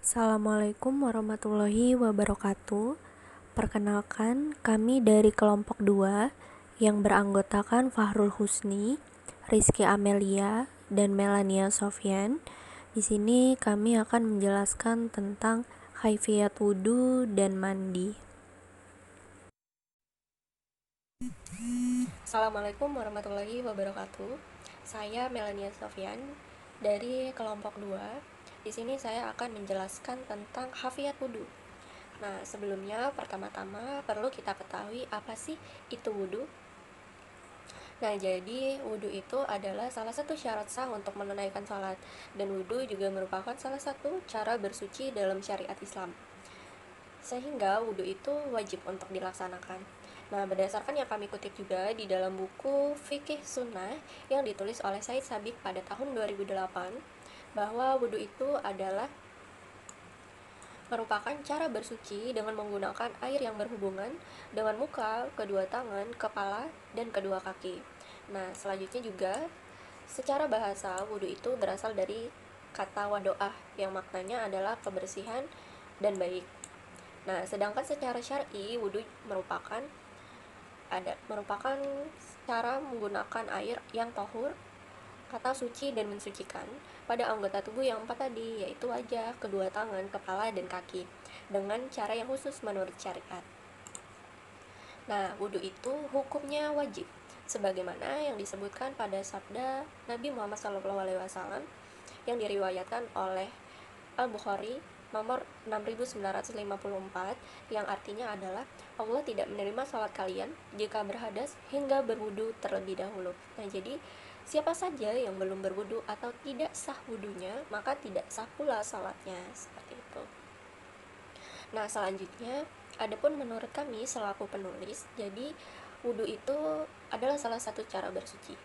Assalamualaikum warahmatullahi wabarakatuh. Perkenalkan, kami dari kelompok 2 yang beranggotakan Fahrul Husni, Rizky Amelia, dan Melania Sofyan. Di sini kami akan menjelaskan tentang kaifiyat wudu dan mandi. Assalamualaikum warahmatullahi wabarakatuh. Saya Melania Sofyan dari kelompok 2. Di sini saya akan menjelaskan tentang hafiyat wudu. Nah, sebelumnya pertama-tama perlu kita ketahui apa sih itu wudu. Nah, jadi wudu itu adalah salah satu syarat sah untuk menunaikan salat, dan wudu juga merupakan salah satu cara bersuci dalam syariat Islam. Sehingga wudu itu wajib untuk dilaksanakan. Nah, berdasarkan yang kami kutip juga di dalam buku Fikih Sunnah yang ditulis oleh Said Sabiq pada tahun 2008, bahwa wudu itu adalah merupakan cara bersuci dengan menggunakan air yang berhubungan dengan muka, kedua tangan, kepala, dan kedua kaki. Nah, selanjutnya juga secara bahasa wudu itu berasal dari kata wadoah yang maknanya adalah kebersihan dan baik. Nah, sedangkan secara syar'i wudu merupakan cara menggunakan air yang tahur, kata suci dan mensucikan pada anggota tubuh yang 4 tadi, yaitu wajah, kedua tangan, kepala, dan kaki, dengan cara yang khusus menurut syariat. Nah, wudhu itu hukumnya wajib, sebagaimana yang disebutkan pada sabda Nabi Muhammad SAW yang diriwayatkan oleh Al-Bukhari nomor 6954, yang artinya adalah Allah tidak menerima salat kalian jika berhadas hingga berwudu terlebih dahulu. Nah, jadi siapa saja yang belum berwudu atau tidak sah wudunya, maka tidak sah pula salatnya, seperti itu. Nah, selanjutnya, adapun menurut kami selaku penulis, jadi wudu itu adalah salah satu cara bersuci,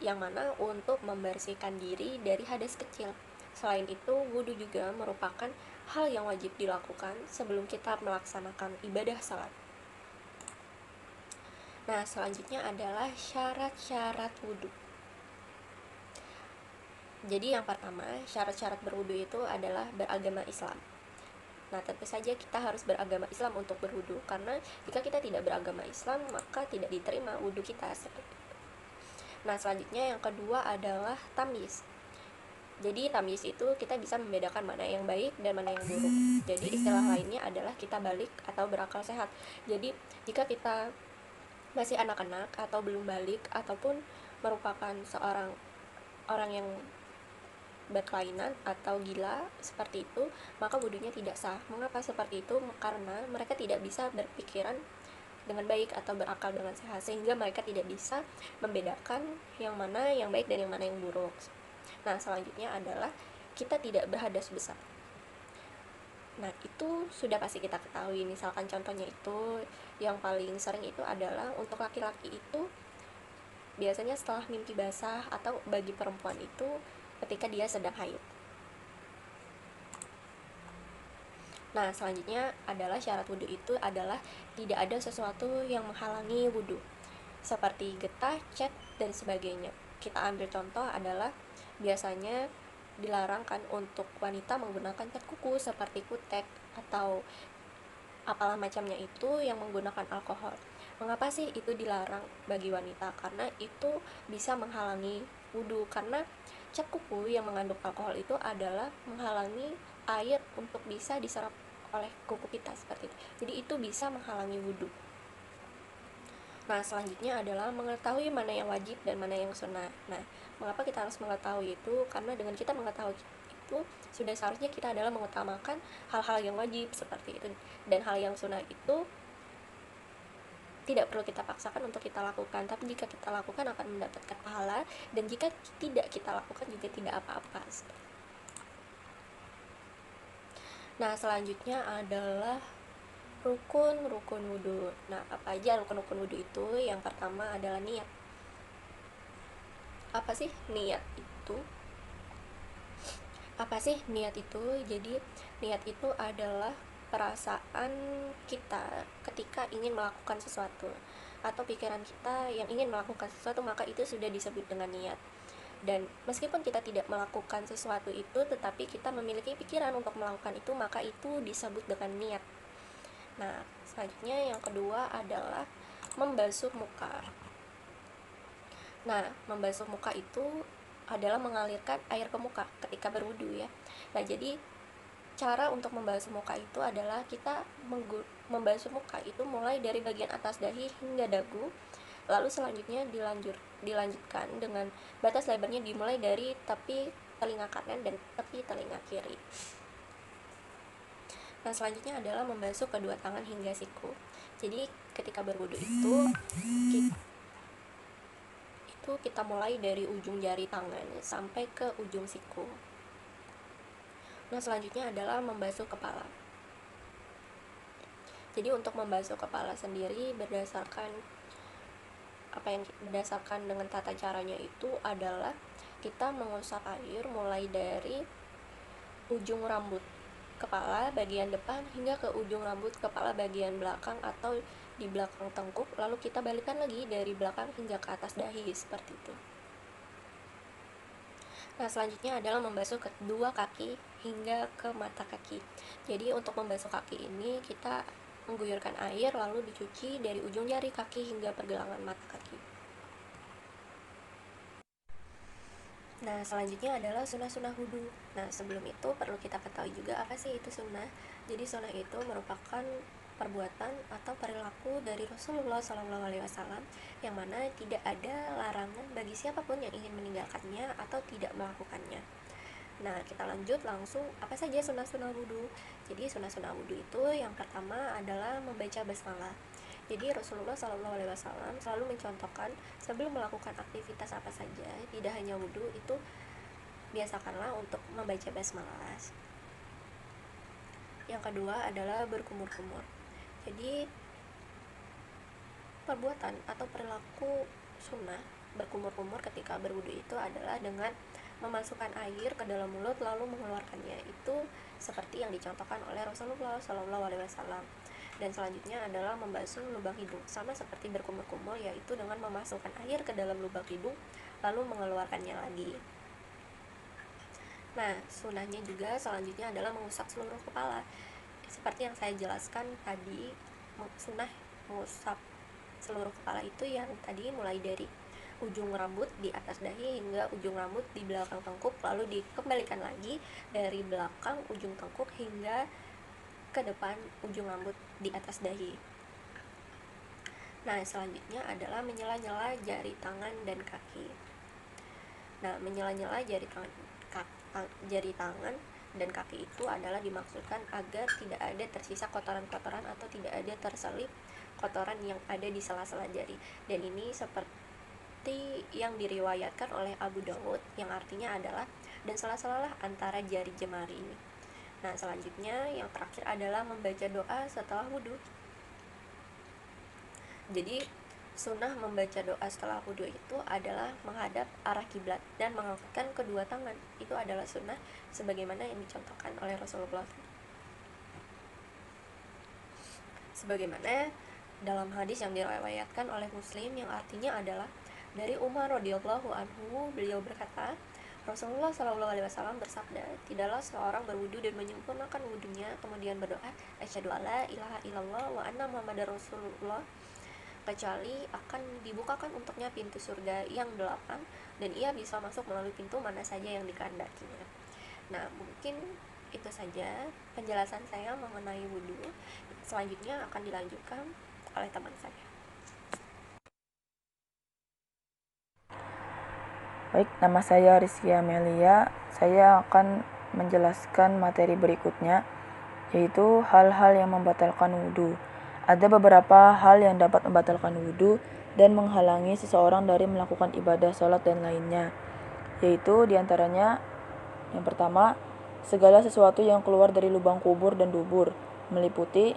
yang mana untuk membersihkan diri dari hadas kecil. Selain itu, wudu juga merupakan hal yang wajib dilakukan sebelum kita melaksanakan ibadah salat. Nah, selanjutnya adalah syarat-syarat wudu. Jadi yang pertama, syarat-syarat berwudu itu adalah beragama Islam. Nah, tentu saja kita harus beragama Islam untuk berwudu, karena jika kita tidak beragama Islam, maka tidak diterima wudu kita. Nah, selanjutnya yang kedua adalah tamyiz. Jadi tamyiz itu kita bisa membedakan mana yang baik dan mana yang buruk. Jadi istilah lainnya adalah kita balik atau berakal sehat. Jadi jika kita masih anak-anak atau belum balik ataupun merupakan seorang orang yang berkelainan atau gila seperti itu, maka wudunya tidak sah. Mengapa seperti itu? Karena mereka tidak bisa berpikiran dengan baik atau berakal dengan sehat, sehingga mereka tidak bisa membedakan yang mana yang baik dan yang mana yang buruk. Nah, selanjutnya adalah kita tidak berhadas besar. Nah, itu sudah pasti kita ketahui. Misalkan contohnya itu yang paling sering itu adalah untuk laki-laki itu biasanya setelah mimpi basah, atau bagi perempuan itu ketika dia sedang haid. Nah, selanjutnya adalah syarat wudhu itu adalah tidak ada sesuatu yang menghalangi wudhu, seperti getah, cat, dan sebagainya. Kita ambil contoh adalah biasanya dilarangkan untuk wanita menggunakan cat kuku seperti kutek atau apalah macamnya itu yang menggunakan alkohol. Mengapa sih itu dilarang bagi wanita? Karena itu bisa menghalangi wudhu, karena cat kuku yang mengandung alkohol itu adalah menghalangi air untuk bisa diserap oleh kuku kita, seperti itu. Jadi itu bisa menghalangi wudhu. Nah, selanjutnya adalah mengetahui mana yang wajib dan mana yang sunnah. Nah, mengapa kita harus mengetahui itu? Karena dengan kita mengetahui itu, sudah seharusnya kita adalah mengutamakan hal-hal yang wajib seperti itu, dan hal yang sunnah itu tidak perlu kita paksakan untuk kita lakukan, tapi jika kita lakukan akan mendapatkan pahala, dan jika tidak kita lakukan juga tidak apa-apa. Nah, selanjutnya adalah rukun wudhu. Nah, apa aja rukun wudhu itu? Yang pertama adalah niat. Apa sih niat itu? Jadi niat itu adalah perasaan kita ketika ingin melakukan sesuatu, atau pikiran kita yang ingin melakukan sesuatu, maka itu sudah disebut dengan niat. Dan meskipun kita tidak melakukan sesuatu itu, tetapi kita memiliki pikiran untuk melakukan itu, maka itu disebut dengan niat. Nah, selanjutnya yang kedua adalah membasuh muka. Nah, membasuh muka itu adalah mengalirkan air ke muka ketika berwudu ya. Nah, jadi cara untuk membasuh muka itu adalah kita membasuh muka itu mulai dari bagian atas dahi hingga dagu. Lalu selanjutnya dilanjutkan dengan batas lebarnya dimulai dari tepi telinga kanan dan tepi telinga kiri. Nah, selanjutnya adalah membasuh kedua tangan hingga siku. Jadi ketika berwudu itu kita mulai dari ujung jari tangan sampai ke ujung siku. Nah, selanjutnya adalah membasuh kepala. Jadi untuk membasuh kepala sendiri berdasarkan dengan tata caranya itu adalah kita mengusap air mulai dari ujung rambut kepala bagian depan hingga ke ujung rambut kepala bagian belakang atau di belakang tengkuk, lalu kita balikan lagi dari belakang hingga ke atas dahi seperti itu. Nah, selanjutnya adalah membasuh kedua kaki hingga ke mata kaki. Jadi untuk membasuh kaki ini kita mengguyurkan air lalu dicuci dari ujung jari kaki hingga pergelangan mata kaki. Nah, selanjutnya adalah sunnah-sunnah wudhu. Nah, sebelum itu perlu kita ketahui juga apa sih itu sunnah. Jadi sunnah itu merupakan perbuatan atau perilaku dari Rasulullah SAW yang mana tidak ada larangan bagi siapapun yang ingin meninggalkannya atau tidak melakukannya. Nah, kita lanjut langsung apa saja sunnah-sunnah wudhu. Jadi sunnah-sunnah wudhu itu yang pertama adalah membaca basmalah. Jadi Rasulullah SAW selalu mencontohkan sebelum melakukan aktivitas apa saja, tidak hanya wudhu, itu biasakanlah untuk membaca basmalah. Yang kedua adalah berkumur-kumur. Jadi perbuatan atau perilaku sunnah berkumur-kumur ketika berwudu itu adalah dengan memasukkan air ke dalam mulut lalu mengeluarkannya. Itu seperti yang dicontohkan oleh Rasulullah SAW. Dan selanjutnya adalah membasuh lubang hidung, sama seperti berkumur-kumur, yaitu dengan memasukkan air ke dalam lubang hidung lalu mengeluarkannya lagi. Nah, sunnahnya juga selanjutnya adalah mengusap seluruh kepala. Seperti yang saya jelaskan tadi, sunnah mengusap seluruh kepala itu yang tadi mulai dari ujung rambut di atas dahi hingga ujung rambut di belakang tengkuk, lalu dikembalikan lagi dari belakang ujung tengkuk hingga ke depan ujung rambut di atas dahi. Nah, selanjutnya adalah menyela-nyela jari tangan dan kaki. Nah, menyela-nyela jari tangan dan kaki itu adalah dimaksudkan agar tidak ada tersisa kotoran-kotoran atau tidak ada terselip kotoran yang ada di sela-sela jari. Dan ini seperti yang diriwayatkan oleh Abu Dawud, yang artinya adalah dan sela-selalah antara jari jemari ini. Nah, selanjutnya yang terakhir adalah membaca doa setelah wudhu. Jadi sunnah membaca doa setelah wudhu itu adalah menghadap arah kiblat dan mengangkatkan kedua tangan. Itu adalah sunnah sebagaimana yang dicontohkan oleh Rasulullah. Sebagaimana dalam hadis yang diriwayatkan oleh Muslim, yang artinya adalah dari Umar radhiyallahu anhu, beliau berkata, Rasulullah SAW bersabda, tidaklah seorang berwudu dan menyempurnakan wudunya kemudian berdoa asyhadu alla ilaha illallah wa anna muhammadar rasulullah, kecuali akan dibukakan untuknya pintu surga yang 8 dan ia bisa masuk melalui pintu mana saja yang dikehendakinya. Nah, mungkin itu saja penjelasan saya mengenai wudu. Selanjutnya akan dilanjutkan oleh teman saya. Baik, nama saya Rizky Amelia. Saya akan menjelaskan materi berikutnya, yaitu hal-hal yang membatalkan wudhu. Ada beberapa hal yang dapat membatalkan wudhu dan menghalangi seseorang dari melakukan ibadah sholat dan lainnya, yaitu diantaranya yang pertama, segala sesuatu yang keluar dari lubang kubur dan dubur, meliputi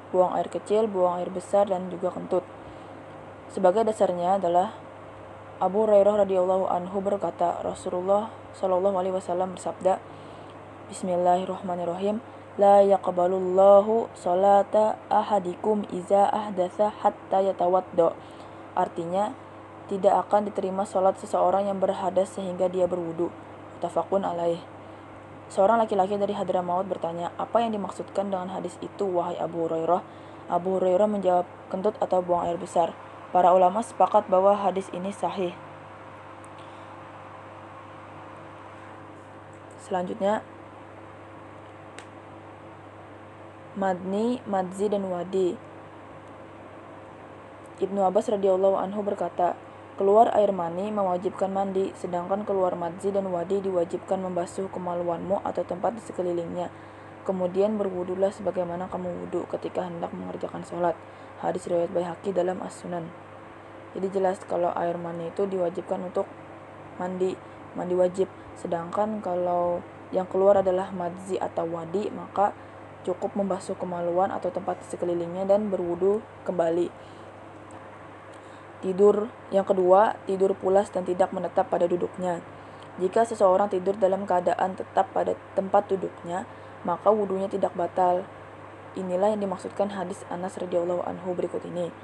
buang air kecil, buang air besar, dan juga kentut. Sebagai dasarnya adalah Abu Hurairah radhiyallahu anhu berkata, Rasulullah shallallahu alaihi wasallam bersabda, Bismillahirrahmanirrahim, la yaqbalullahu salata ahadikum iza ahdatha hatta yatawadda. Artinya, tidak akan diterima sholat seseorang yang berhadas sehingga dia berwudu. Muttafaqun alaih. Seorang laki-laki dari Hadramaut bertanya, apa yang dimaksudkan dengan hadis itu, wahai Abu Hurairah? Abu Hurairah menjawab, kentut atau buang air besar. Para ulama sepakat bahwa hadis ini sahih. Selanjutnya, Madni, Madzi, dan Wadi. Ibnu Abbas radhiyallahu anhu berkata, keluar air mani mewajibkan mandi, sedangkan keluar madzi dan wadi diwajibkan membasuh kemaluanmu atau tempat di sekelilingnya. Kemudian berwudulah sebagaimana kamu wudu ketika hendak mengerjakan sholat. Hadis riwayat Baihaqi dalam As-Sunan. Jadi jelas kalau air mani itu diwajibkan untuk mandi wajib. Sedangkan kalau yang keluar adalah madzi atau wadi, maka cukup membasuh kemaluan atau tempat di sekelilingnya dan berwudu kembali. Tidur yang kedua, tidur pulas dan tidak menetap pada duduknya. Jika seseorang tidur dalam keadaan tetap pada tempat duduknya, maka wudunya tidak batal. Inilah yang dimaksudkan hadis Anas radhiyallahu anhu berikut ini.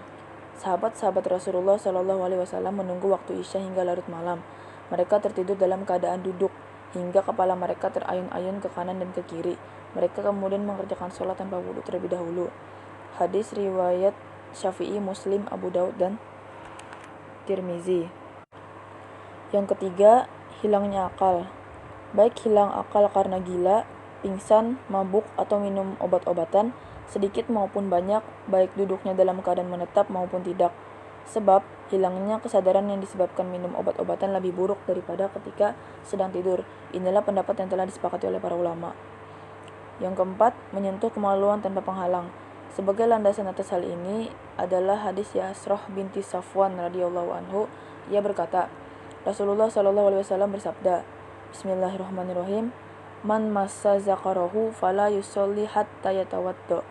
Sahabat-sahabat Rasulullah Shallallahu alaihi wasallam menunggu waktu Isya hingga larut malam. Mereka tertidur dalam keadaan duduk hingga kepala mereka terayun-ayun ke kanan dan ke kiri. Mereka kemudian mengerjakan sholat tanpa wudu terlebih dahulu. Hadis riwayat Syafi'i, Muslim, Abu Daud, dan Tirmizi. Yang ketiga, hilangnya akal. Baik hilang akal karena gila, pingsan, mabuk, atau minum obat-obatan, sedikit maupun banyak, baik duduknya dalam keadaan menetap maupun tidak. Sebab, hilangnya kesadaran yang disebabkan minum obat-obatan lebih buruk daripada ketika sedang tidur. Inilah pendapat yang telah disepakati oleh para ulama. Yang keempat, menyentuh kemaluan tanpa penghalang. Sebagai landasan atas hal ini adalah hadis Yasroh binti Safwan radhiyallahu anhu. Ia berkata, Rasulullah Shallallahu alaihi wasallam bersabda, Bismillahirrahmanirrahim, Man massa zakarahu fala yusolli hatta yatawaddo.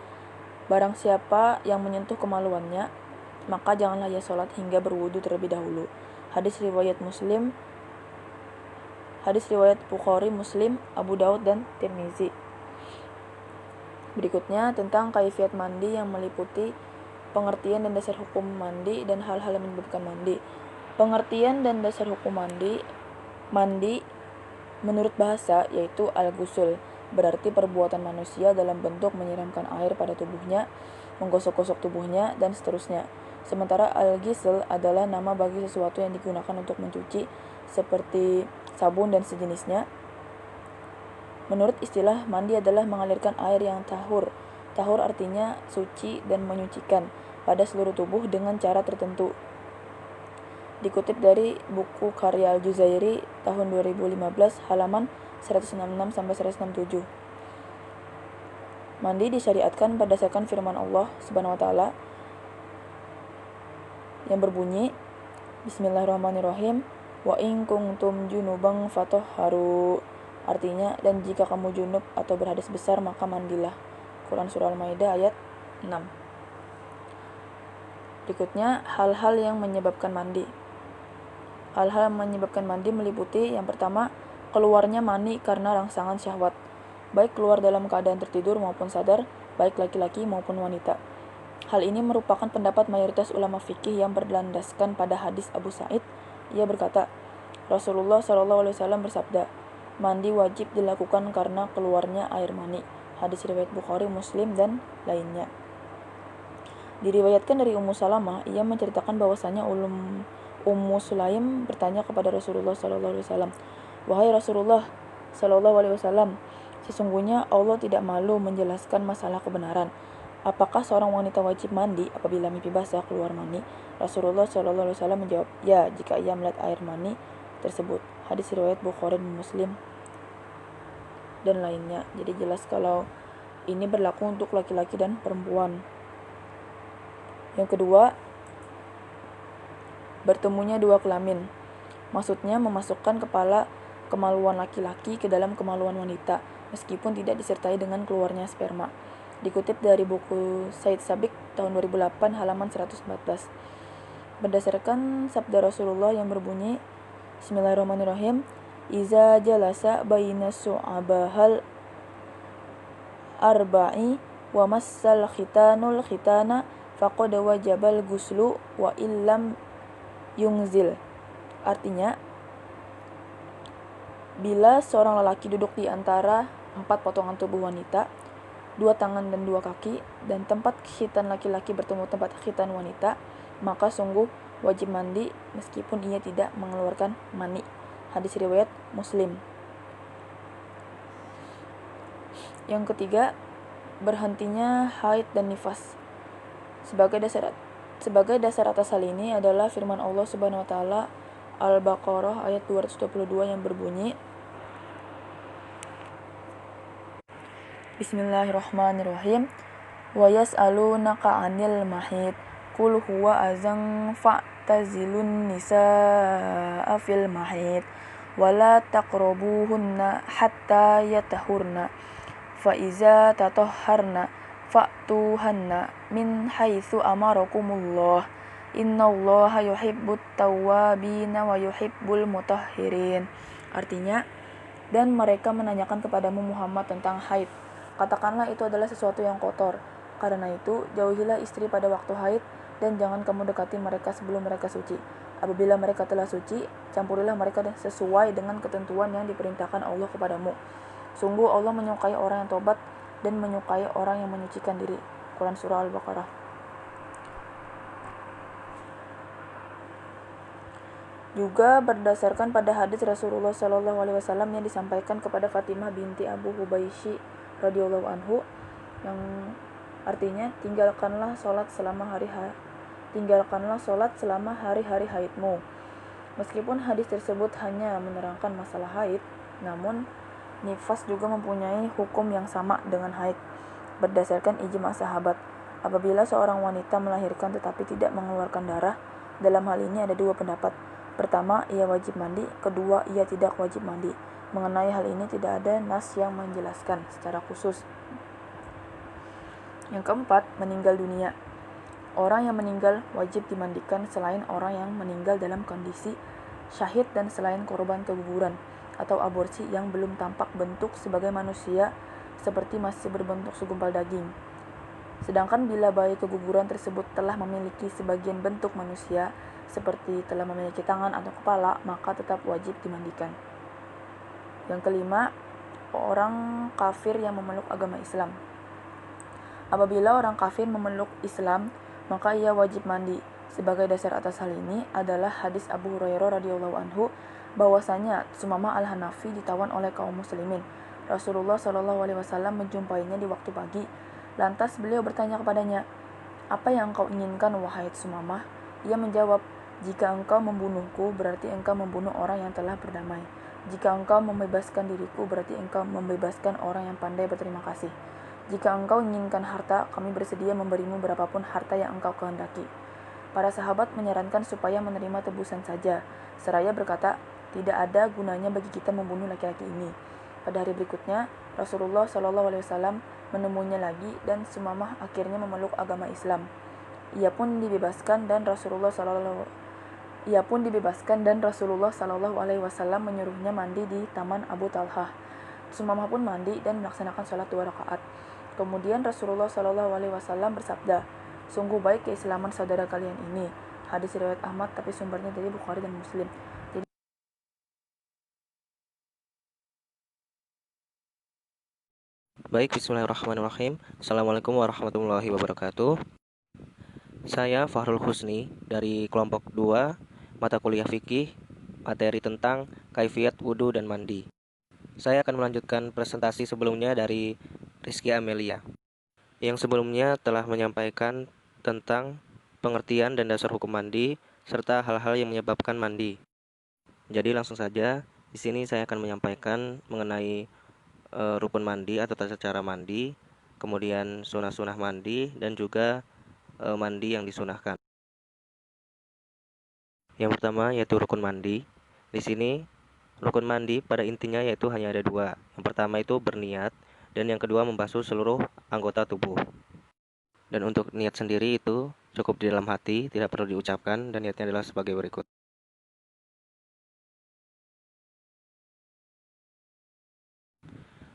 Barang siapa yang menyentuh kemaluannya, maka janganlah ia sholat hingga berwudu terlebih dahulu. Hadis riwayat Bukhari, Muslim, Abu Daud, dan Tirmizi. Berikutnya tentang kaifiat mandi yang meliputi pengertian dan dasar hukum mandi dan hal-hal yang menyebabkan mandi. Pengertian dan dasar hukum mandi menurut bahasa yaitu al-ghusl, berarti perbuatan manusia dalam bentuk menyiramkan air pada tubuhnya, menggosok-gosok tubuhnya, dan seterusnya. Sementara al-ghusl adalah nama bagi sesuatu yang digunakan untuk mencuci seperti sabun dan sejenisnya. Menurut istilah, mandi adalah mengalirkan air yang tahur. Tahur artinya suci dan menyucikan pada seluruh tubuh dengan cara tertentu. Dikutip dari buku karya Al-Juzairi tahun 2015 halaman 166-167. Mandi disyariatkan berdasarkan firman Allah Subhanahu wa taala yang berbunyi, Bismillahirrahmanirrahim, wa in kuntum junuban fatahharu. Artinya, dan jika kamu junub atau berhadas besar maka mandilah. Quran Surah Al-Maidah ayat 6. Berikutnya, hal-hal yang menyebabkan mandi. Hal-hal yang menyebabkan mandi meliputi yang pertama, keluarnya mani karena rangsangan syahwat, baik keluar dalam keadaan tertidur maupun sadar, baik laki-laki maupun wanita. Hal ini merupakan pendapat mayoritas ulama fikih yang berlandaskan pada hadis Abu Sa'id. Ia berkata, Rasulullah SAW bersabda, mandi wajib dilakukan karena keluarnya air mani. Hadis riwayat Bukhari, Muslim, dan lainnya. Diriwayatkan dari Ummu Salamah, ia menceritakan bahwasanya Ummu Sulaim bertanya kepada Rasulullah SAW, wahai Rasulullah SAW, sesungguhnya Allah tidak malu menjelaskan masalah kebenaran. Apakah seorang wanita wajib mandi apabila mimpi basah keluar mani? Rasulullah SAW menjawab, ya, jika ia melihat air mani tersebut. Hadis riwayat Bukhari dan Muslim dan lainnya. Jadi jelas kalau ini berlaku untuk laki-laki dan perempuan. Yang kedua, bertemunya dua kelamin. Maksudnya memasukkan kemaluan laki-laki ke dalam kemaluan wanita, meskipun tidak disertai dengan keluarnya sperma. Dikutip dari buku Said Sabiq tahun 2008 halaman 114. Berdasarkan sabda Rasulullah yang berbunyi, Bismillahirrahmanirrahim, Iza jalasa baina su'abahal arba'i wa massal khitanul khitana faqad wajabal guslu wa illam yungzil. Artinya, bila seorang lelaki duduk di antara 4 potongan tubuh wanita, 2 tangan dan 2 kaki, dan tempat khitan laki-laki bertemu tempat khitan wanita, maka sungguh wajib mandi meskipun ia tidak mengeluarkan mani. Hadis riwayat Muslim. Yang ketiga, berhentinya haid dan nifas. Sebagai dasar atas hal ini adalah firman Allah Subhanahu wa taala Al-Baqarah ayat 222 yang berbunyi, Bismillahirrahmanirrahim. Wa yas'alunaka 'anil mahid qul huwa azan fa'tazilun nisaa fil mahid wa la taqrabuhunna hatta yatahurna fa iza tatahharna fa'tuhanna min haitsu amarakumullah innallaha yuhibbut tawwabina wa yuhibbul mutahhirin. Artinya, dan mereka menanyakan kepadamu Muhammad tentang haid. Katakanlah itu adalah sesuatu yang kotor. Karena itu, jauhilah istri pada waktu haid dan jangan kamu dekati mereka sebelum mereka suci. Apabila mereka telah suci, campurilah mereka sesuai dengan ketentuan yang diperintahkan Allah kepadamu. Sungguh Allah menyukai orang yang tobat dan menyukai orang yang menyucikan diri. Quran Surah Al-Baqarah. Juga berdasarkan pada hadis Rasulullah SAW yang disampaikan kepada Fatimah binti Abu Hubayshi radhiyallahu anhu, yang artinya tinggalkanlah sholat selama hari-hari haidmu. Meskipun hadis tersebut hanya menerangkan masalah haid, namun nifas juga mempunyai hukum yang sama dengan haid. Berdasarkan ijma' sahabat, apabila seorang wanita melahirkan tetapi tidak mengeluarkan darah, dalam hal ini ada 2 pendapat. Pertama, ia wajib mandi. Kedua, ia tidak wajib mandi. Mengenai hal ini tidak ada nas yang menjelaskan secara khusus. Yang keempat, meninggal dunia. Orang yang meninggal wajib dimandikan selain orang yang meninggal dalam kondisi syahid dan selain korban keguguran atau aborsi yang belum tampak bentuk sebagai manusia seperti masih berbentuk segumpal daging. Sedangkan bila bayi keguguran tersebut telah memiliki sebagian bentuk manusia seperti telah memiliki tangan atau kepala, maka tetap wajib dimandikan. Yang kelima, orang kafir yang memeluk agama Islam. Apabila orang kafir memeluk Islam, maka ia wajib mandi. Sebagai dasar atas hal ini adalah hadis Abu Hurairah radhiyallahu anhu bahwasanya Sumamah al-Hanafi ditawan oleh kaum muslimin. Rasulullah SAW menjumpainya di waktu pagi. Lantas beliau bertanya kepadanya, "Apa yang engkau inginkan, wahai Sumamah?" Ia menjawab, "Jika engkau membunuhku, berarti engkau membunuh orang yang telah berdamai. Jika engkau membebaskan diriku, berarti engkau membebaskan orang yang pandai berterima kasih. Jika engkau inginkan harta, kami bersedia memberimu berapapun harta yang engkau kehendaki." Para sahabat menyarankan supaya menerima tebusan saja, seraya berkata, "Tidak ada gunanya bagi kita membunuh laki-laki ini." Pada hari berikutnya, Rasulullah SAW menemuinya lagi dan Sumamah akhirnya memeluk agama Islam. Ia pun dibebaskan dan Rasulullah SAW menyuruhnya mandi di taman Abu Talhah. Sumamah pun mandi dan melaksanakan sholat 2 rakaat. Kemudian Rasulullah SAW bersabda, "Sungguh baik keislaman saudara kalian ini." Hadis riwayat Ahmad tapi sumbernya dari Bukhari dan Muslim. Baik, bismillahirrahmanirrahim. Assalamualaikum warahmatullahi wabarakatuh. Saya Fahrul Husni dari kelompok 2, mata kuliah fikih, materi tentang kaifiyat wudu dan mandi. Saya akan melanjutkan presentasi sebelumnya dari Rizky Amelia, yang sebelumnya telah menyampaikan tentang pengertian dan dasar hukum mandi, serta hal-hal yang menyebabkan mandi. Jadi langsung saja, di sini saya akan menyampaikan mengenai rukun mandi atau tata cara mandi, kemudian sunah-sunah mandi, dan juga mandi yang disunahkan. Yang pertama yaitu rukun mandi. Di sini rukun mandi pada intinya yaitu hanya ada 2. Yang pertama itu berniat, dan yang kedua membasuh seluruh anggota tubuh. Dan untuk niat sendiri itu cukup di dalam hati, tidak perlu diucapkan, dan niatnya adalah sebagai berikut.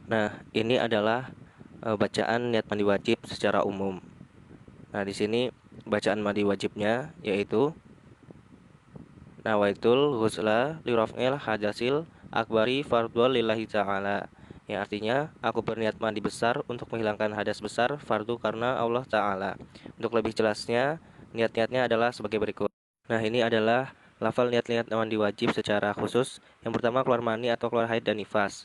Nah, ini adalah bacaan niat mandi wajib secara umum. Nah, di sini bacaan mandi wajibnya yaitu nawaitul ghusla li raf'il hadasil akbari fardhu lillahi ta'ala. Yang artinya, aku berniat mandi besar untuk menghilangkan hadas besar fardu karena Allah Ta'ala. Untuk lebih jelasnya, niat-niatnya adalah sebagai berikut. Nah, ini adalah lafal niat-niat mandi wajib secara khusus. Yang pertama, keluar mani atau keluar haid dan nifas.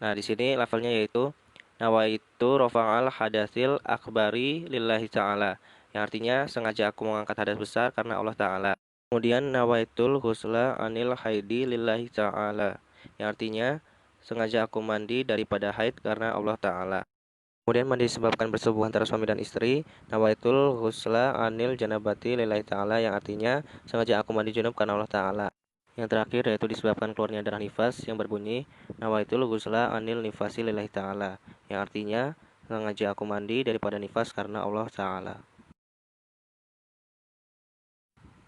Nah, di sini lafalnya yaitu nawaitu rafa'al hadasil akbari lillahi ta'ala. Yang artinya, sengaja aku mengangkat hadas besar karena Allah Ta'ala. Kemudian nawaitul ghusla anil haidi lillahi ta'ala. Yang artinya, sengaja aku mandi daripada haid karena Allah Ta'ala. Kemudian mandi disebabkan bersetubuh antara suami dan istri. Nawaitul ghusla anil janabati lillahi ta'ala. Yang artinya, sengaja aku mandi junub karena Allah Ta'ala. Yang terakhir yaitu disebabkan keluarnya darah nifas yang berbunyi nawaitul ghusla anil nifasi lillahi ta'ala. Yang artinya, sengaja aku mandi daripada nifas karena Allah Ta'ala.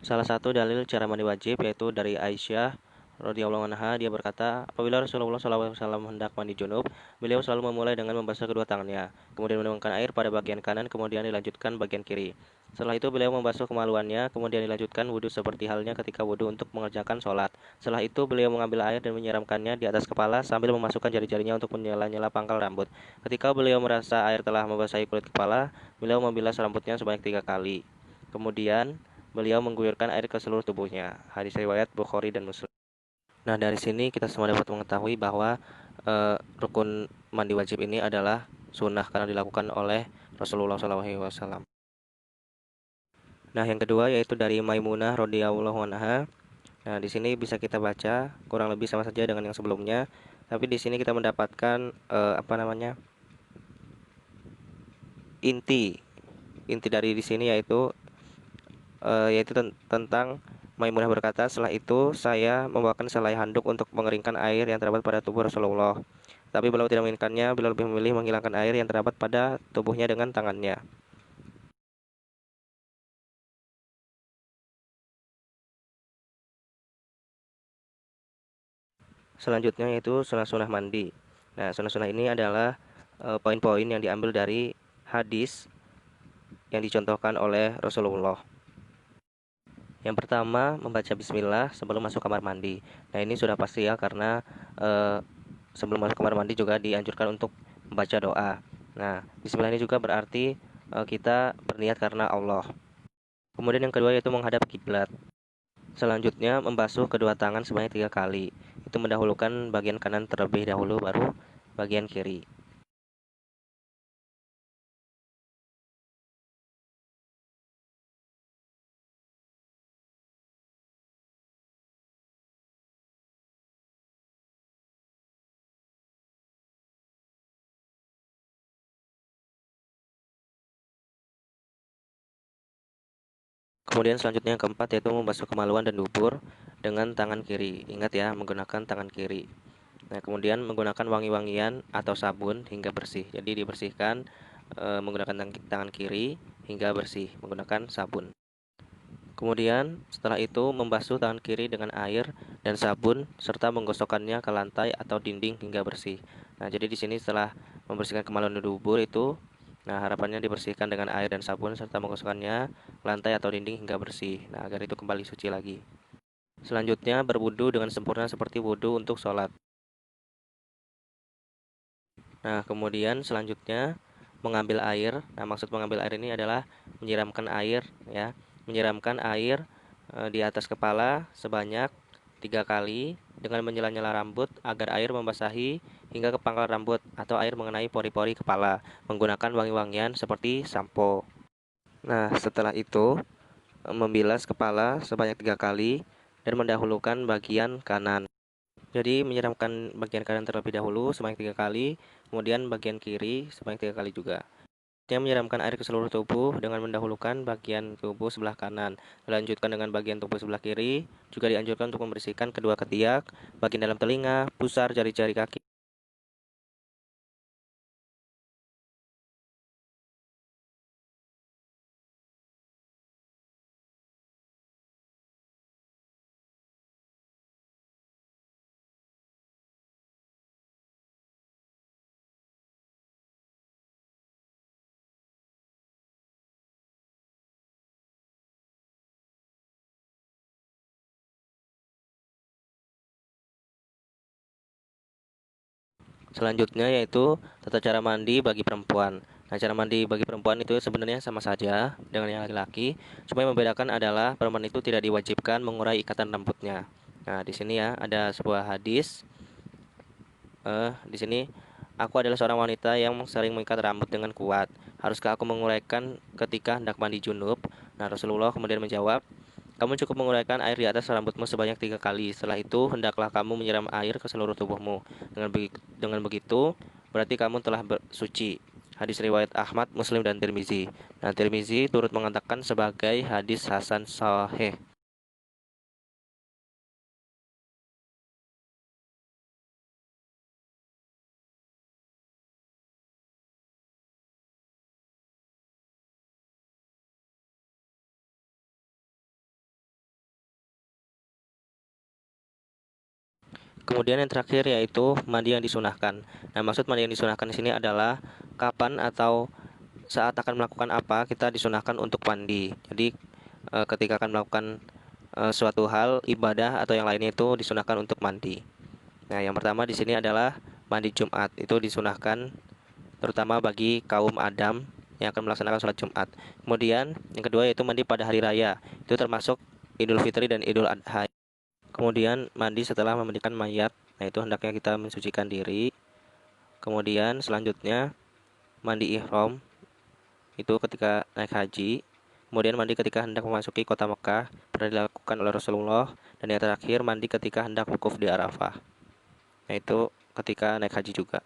Salah satu dalil cara mandi wajib yaitu dari Aisyah radhiyallahu anha. Dia berkata, apabila Rasulullah SAW hendak mandi junub, beliau selalu memulai dengan membasuh kedua tangannya, kemudian menuangkan air pada bagian kanan, kemudian dilanjutkan bagian kiri. Setelah itu beliau membasuh kemaluannya, kemudian dilanjutkan wudhu seperti halnya ketika wudhu untuk mengerjakan sholat. Setelah itu beliau mengambil air dan menyiramkannya di atas kepala sambil memasukkan jari-jarinya untuk menyela-nyela pangkal rambut. Ketika beliau merasa air telah membasahi kulit kepala, beliau membilas rambutnya sebanyak 3 kali. Kemudian beliau mengguyurkan air ke seluruh tubuhnya. Hadis riwayat Bukhari dan Muslim. Nah, dari sini kita semua dapat mengetahui bahwa rukun mandi wajib ini adalah sunnah karena dilakukan oleh Rasulullah SAW. Nah, yang kedua yaitu dari Maimunah radhiyallahu anha. Nah, di sini bisa kita baca kurang lebih sama saja dengan yang sebelumnya, tapi di sini kita mendapatkan inti dari di sini yaitu tentang Maimunah berkata, setelah itu saya membawakan selai handuk untuk mengeringkan air yang terdapat pada tubuh Rasulullah. Tapi beliau tidak menginginkannya, beliau lebih memilih menghilangkan air yang terdapat pada tubuhnya dengan tangannya. Selanjutnya yaitu sunnah-sunnah mandi. Nah, sunnah-sunnah ini adalah poin-poin yang diambil dari hadis yang dicontohkan oleh Rasulullah. Yang pertama, membaca bismillah sebelum masuk kamar mandi. Nah, ini sudah pasti ya, karena sebelum masuk kamar mandi juga dianjurkan untuk membaca doa. Nah, bismillah ini juga berarti kita berniat karena Allah. Kemudian yang kedua yaitu menghadap kiblat. Selanjutnya, membasuh kedua tangan sebanyak 3 kali. Itu mendahulukan bagian kanan terlebih dahulu, baru bagian kiri. Kemudian selanjutnya yang keempat yaitu membasuh kemaluan dan dubur dengan tangan kiri. Ingat ya, menggunakan tangan kiri. Nah, kemudian menggunakan wangi-wangian atau sabun hingga bersih. Jadi dibersihkan menggunakan tangan kiri hingga bersih menggunakan sabun. Kemudian setelah itu membasuh tangan kiri dengan air dan sabun serta menggosokkannya ke lantai atau dinding hingga bersih. Nah, jadi di sini setelah membersihkan kemaluan dan dubur itu, nah harapannya dibersihkan dengan air dan sabun serta menggosokkannya ke lantai atau dinding hingga bersih. Nah, agar itu kembali suci lagi. Selanjutnya berwudu dengan sempurna seperti wudu untuk sholat. Nah, kemudian selanjutnya mengambil air. Nah, maksud mengambil air ini adalah menyiramkan air ya. Menyiramkan air di atas kepala sebanyak 3 kali dengan menyela-nyela rambut agar air membasahi hingga ke pangkal rambut atau air mengenai pori-pori kepala menggunakan wangi-wangian seperti sampo. Nah, setelah itu membilas kepala sebanyak 3 kali dan mendahulukan bagian kanan. Jadi menyiramkan bagian kanan terlebih dahulu sebanyak 3 kali, kemudian bagian kiri sebanyak 3 kali juga. Dia menyiramkan air ke seluruh tubuh dengan mendahulukan bagian tubuh sebelah kanan. Dilanjutkan dengan bagian tubuh sebelah kiri. Juga dianjurkan untuk membersihkan kedua ketiak, bagian dalam telinga, pusar, jari-jari kaki. Selanjutnya yaitu tata cara mandi bagi perempuan. Nah, cara mandi bagi perempuan itu sebenarnya sama saja dengan yang laki-laki. Cuma yang membedakan adalah perempuan itu tidak diwajibkan mengurai ikatan rambutnya. Nah, di sini ya ada sebuah hadis. Di sini aku adalah seorang wanita yang sering mengikat rambut dengan kuat. Haruskah aku menguraikan ketika hendak mandi junub? Nah, Rasulullah kemudian menjawab, kamu cukup menguraikan air di atas rambutmu sebanyak 3 kali. Setelah itu, hendaklah kamu menyiram air ke seluruh tubuhmu. Dengan begitu, berarti kamu telah bersuci. Hadis riwayat Ahmad, Muslim, dan Tirmizi. Nah, Tirmizi turut mengatakan sebagai hadis hasan sahih. Kemudian yang terakhir yaitu mandi yang disunahkan. Nah, maksud mandi yang disunahkan di sini adalah kapan atau saat akan melakukan apa kita disunahkan untuk mandi. Jadi ketika akan melakukan suatu hal ibadah atau yang lainnya itu disunahkan untuk mandi. Nah, yang pertama di sini adalah mandi Jumat. Itu disunahkan terutama bagi kaum Adam yang akan melaksanakan sholat Jumat. Kemudian yang kedua yaitu mandi pada hari raya. Itu termasuk Idul Fitri dan Idul Adha. Kemudian mandi setelah memandikan mayat. Nah, itu hendaknya kita mensucikan diri. Kemudian selanjutnya mandi ihram itu ketika naik haji. Kemudian mandi ketika hendak memasuki kota Mekah, pernah dilakukan oleh Rasulullah. Dan yang terakhir mandi ketika hendak wukuf di Arafah. Nah, itu ketika naik haji juga.